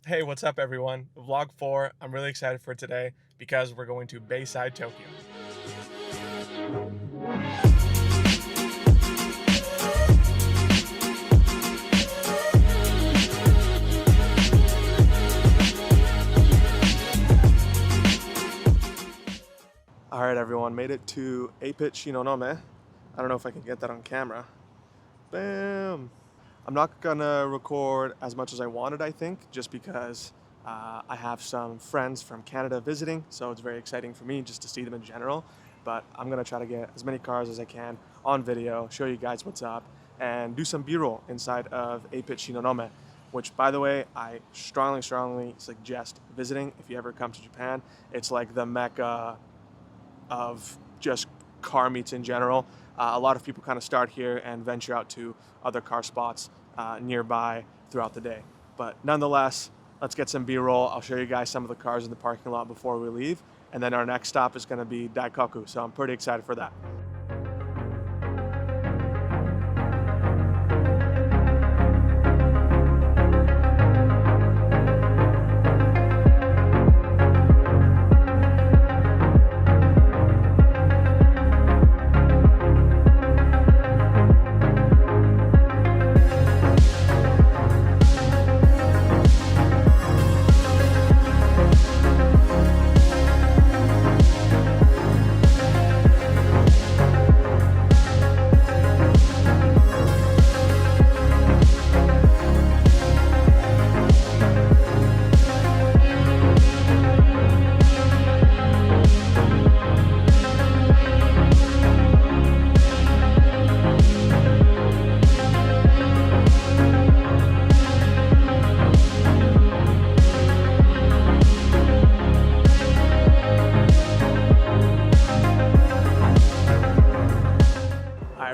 Hey, what's up everyone? Vlog 4, I'm really excited for today because we're going to Bayside, Tokyo. Alright everyone, made it to A-PIT Shinonome. I don't know if I can get that on camera. Bam! I'm not gonna record as much as I wanted, I think, just because I have some friends from Canada visiting, so it's very exciting for me just to see them in general. But I'm gonna try to get as many cars as I can on video, show you guys what's up, and do some B-roll inside of A-PIT Shinonome, which, by the way, I strongly suggest visiting if you ever come to Japan. It's like the mecca of just car meets in general. A lot of people kind of start here and venture out to other car spots nearby throughout the day. But nonetheless, let's get some B-roll. I'll show you guys some of the cars in the parking lot before we leave. And then our next stop is going to be Daikoku. So I'm pretty excited for that.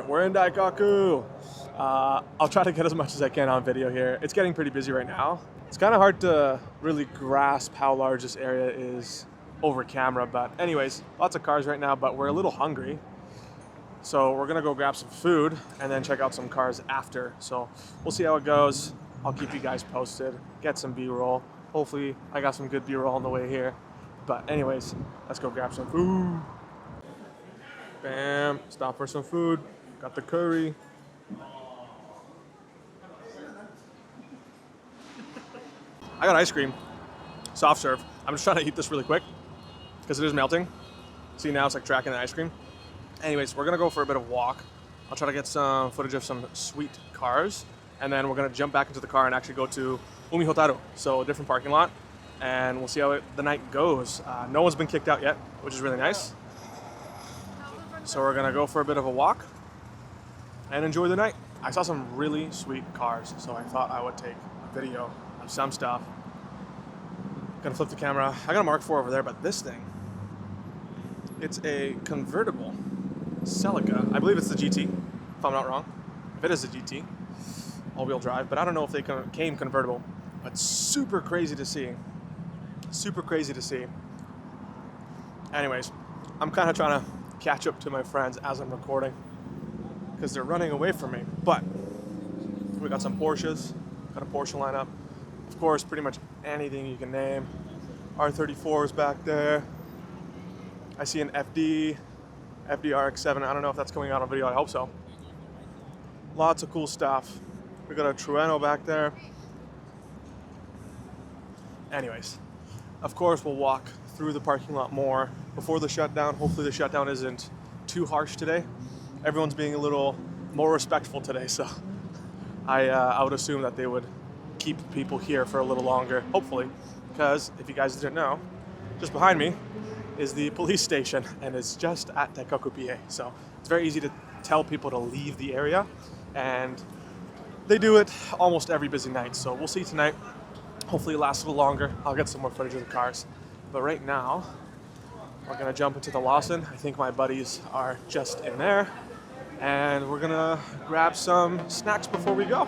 We're in Daikoku. I'll try to get as much as I can on video here. It's getting pretty busy right now. It's kind of hard to really grasp how large this area is over camera, but anyways, lots of cars right now, but we're a little hungry. So we're gonna go grab some food and then check out some cars after. So we'll see how it goes. I'll keep you guys posted, get some B-roll. Hopefully I got some good B-roll on the way here. But anyways, let's go grab some food. Bam, stop for some food. Got the curry. I got ice cream, soft serve. I'm just trying to eat this really quick because it is melting. See, now it's like tracking the ice cream. Anyways, we're gonna go for a bit of walk. I'll try to get some footage of some sweet cars, and then we're gonna jump back into the car and actually go to Umihotaru, so a different parking lot, and we'll see how the night goes. No one's been kicked out yet, which is really nice. So we're gonna go for a bit of a walk and enjoy the night. I saw some really sweet cars, so I thought I would take a video of some stuff. Gonna flip the camera. I got a Mark IV over there, but this thing, it's a convertible Celica. I believe it's the GT, if I'm not wrong. If it is a GT, all-wheel drive, but I don't know if they came convertible, but super crazy to see. Super crazy to see. Anyways, I'm kind of trying to catch up to my friends as I'm recording, because they're running away from me. But we got some Porsches, got a Porsche lineup. Of course, pretty much anything you can name. R34 is back there. I see an FD RX-7. I don't know if that's coming out on video, I hope so. Lots of cool stuff. We got a Trueno back there. Anyways, of course we'll walk through the parking lot more before the shutdown. Hopefully the shutdown isn't too harsh today. Everyone's being a little more respectful today, so I would assume that they would keep people here for a little longer, hopefully, because if you guys didn't know, just behind me is the police station, and it's just at Daikoku, PA. So it's very easy to tell people to leave the area, and they do it almost every busy night. So we'll see tonight. Hopefully it lasts a little longer. I'll get some more footage of the cars. But right now, we're gonna jump into the Lawson. I think my buddies are just in there. And we're gonna grab some snacks before we go.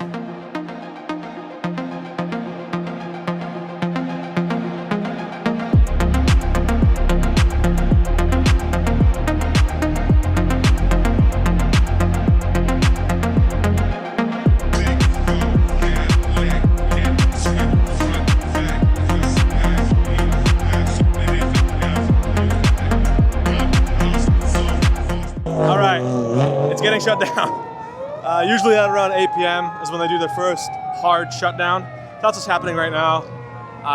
shut down. Usually at around 8 p.m. is when they do their first hard shutdown. That's what's happening right now.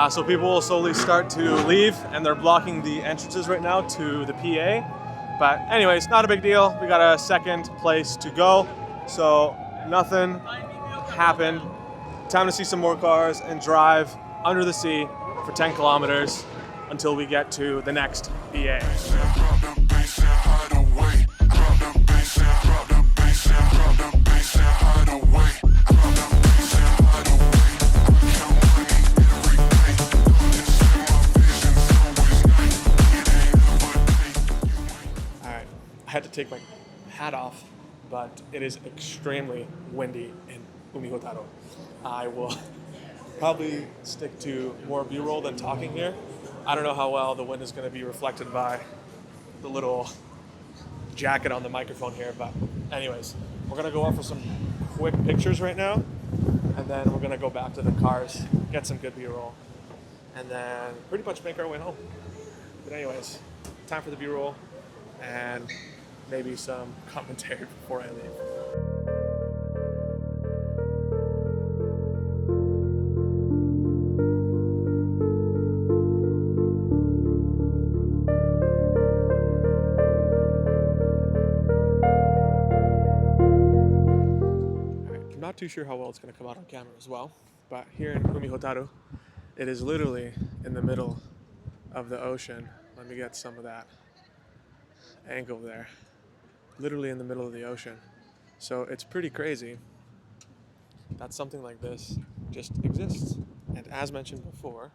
So people will slowly start to leave, and they're blocking the entrances right now to the PA. But anyways, not a big deal. We got a second place to go, so nothing happened. Time to see some more cars and drive under the sea for 10 kilometers until we get to the next PA. I had to take my hat off, but it is extremely windy in Umihotaru. I will probably stick to more B-roll than talking here. I don't know how well the wind is going to be reflected by the little jacket on the microphone here, but anyways, we're going to go out for some quick pictures right now, and then we're going to go back to the cars, get some good B-roll, and then pretty much make our way home. But anyways, time for the B-roll and maybe some commentary before I leave. I'm not too sure how well it's going to come out on camera as well, but here in Umihotaru, it is literally in the middle of the ocean. Let me get some of that angle there. Literally in the middle of the ocean. So it's pretty crazy that something like this just exists. And as mentioned before,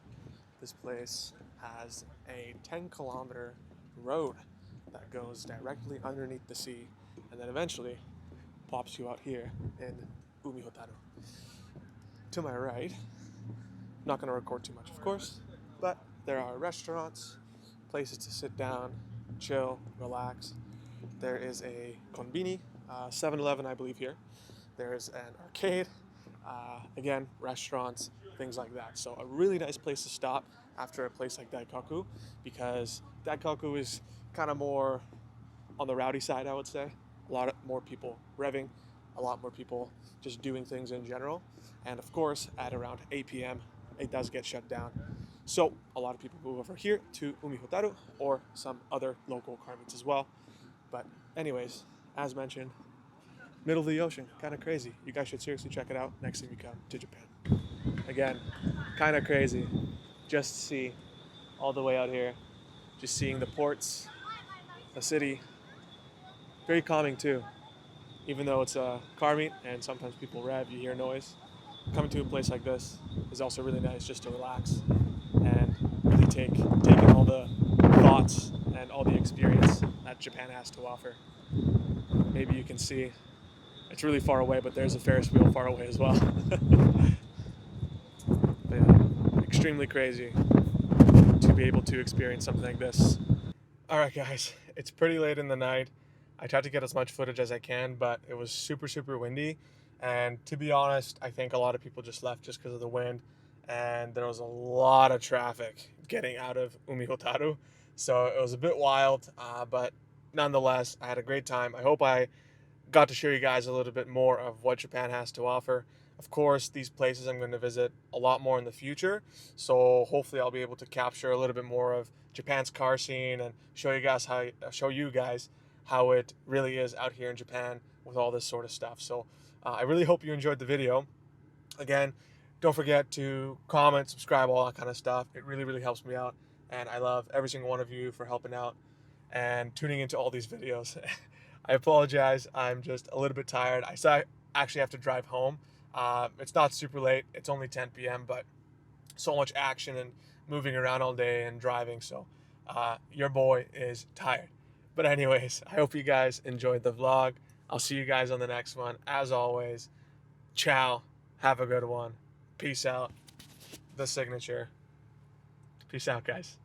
this place has a 10-kilometer road that goes directly underneath the sea and then eventually pops you out here in Umihotaru. To my right, not going to record too much of course, but there are restaurants, places to sit down, chill, relax. There is a konbini, 7-Eleven I believe here. There's an arcade, again, restaurants, things like that. So a really nice place to stop after a place like Daikoku, because Daikoku is kind of more on the rowdy side, I would say. A lot more people revving, a lot more people just doing things in general. And of course, at around 8 p.m., it does get shut down. So a lot of people move over here to Umihotaru or some other local car meets as well. But anyways, as mentioned, middle of the ocean, kind of crazy. You guys should seriously check it out next time you come to Japan. Again, kind of crazy. Just to see all the way out here, just seeing the ports, the city. Very calming too. Even though it's a car meet and sometimes people rev, you hear noise. Coming to a place like this is also really nice just to relax and really take in all the thoughts and all the experience that Japan has to offer. Maybe you can see it's really far away, but there's a Ferris wheel far away as well. But yeah, extremely crazy to be able to experience something like this. All right, guys, it's pretty late in the night. I tried to get as much footage as I can, but it was super, super windy. And to be honest, I think a lot of people just left just because of the wind. And there was a lot of traffic getting out of Umihotaru. So it was a bit wild, but nonetheless, I had a great time. I hope I got to show you guys a little bit more of what Japan has to offer. Of course, these places I'm going to visit a lot more in the future. So hopefully I'll be able to capture a little bit more of Japan's car scene and show you guys how it really is out here in Japan with all this sort of stuff. So I really hope you enjoyed the video. Again, don't forget to comment, subscribe, all that kind of stuff. It really, really helps me out. And I love every single one of you for helping out and tuning into all these videos. I apologize. I'm just a little bit tired. I actually have to drive home. It's not super late. It's only 10 p.m., but so much action and moving around all day and driving. So your boy is tired. But anyways, I hope you guys enjoyed the vlog. I'll see you guys on the next one. As always, ciao. Have a good one. Peace out. The signature. Peace out, guys.